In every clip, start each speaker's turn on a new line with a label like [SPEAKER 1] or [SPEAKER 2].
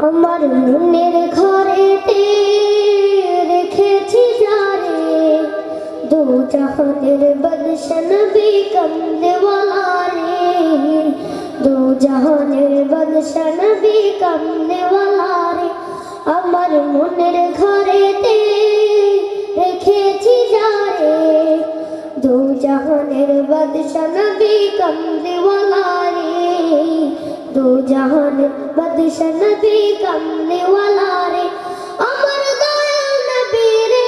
[SPEAKER 1] আমার মনের ঘরেতে রেখেছি যারে, দু জাহানের বাদশা নবী কামনেওয়ালা রে, দু জাহানের বাদশা নবী কামনেওয়ালা রে। আমার মনের ঘরেতে রেখেছি যারে, দু জাহানের বাদশা নবী কামনেওয়ালা রে, দু জাহানের বাদশা নবী কামনেওয়ালা রে। আমার দয়াল নবী রে,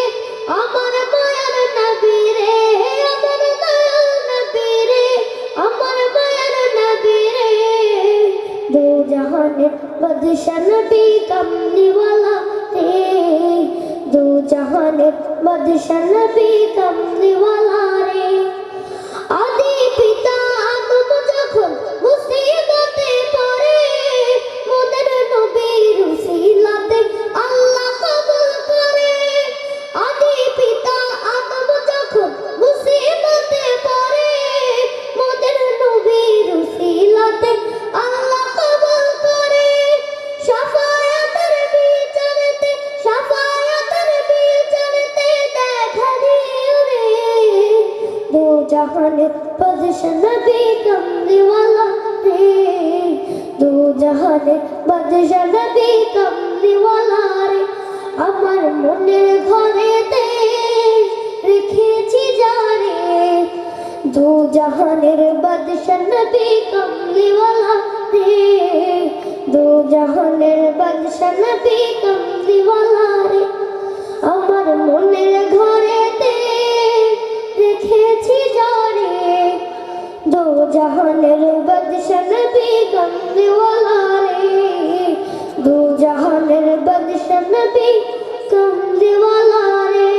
[SPEAKER 1] আমার মায়ার নবী রে, আমার দয়াল নবী রে, আমার মায়ার নবী রে, দু জাহানের বাদশা নবী কামনেওয়ালা রে, দু জাহানের বাদশা নবী কামনেওয়ালা রে। আদি পিতা আদম যখন মুসিবতে পড়ে, মোদের নবীর উসিলাতে আল্লাহ কবুল করে। আদি পিতা আদম যখন মুসিবতে পড়ে, মোদের নবীর উসিলাতে আল্লাহ কবুল করে। শাফায়াতের বিচারতে, শাফায়াতের বিচারতে দেখা দিও রে, দু জাহানের বাদশা নবী কামনেওয়ালা রে, দু জাহানের বাদশা নবী কামনেওয়ালা রে। আমার মনের ঘরেতে রেখেছি যারে, দু জাহানের বাদশা নবী কামনেওয়ালা রে, দু জাহানের বাদশা নবী কামনেওয়ালা রে। আমার মনের ঘরেতে রেখেছি যারে, দু জাহানের বাদশা নবী কামনেওয়ালা রে, দু জাহানের বাদশা নবী কামনেওয়ালা রে।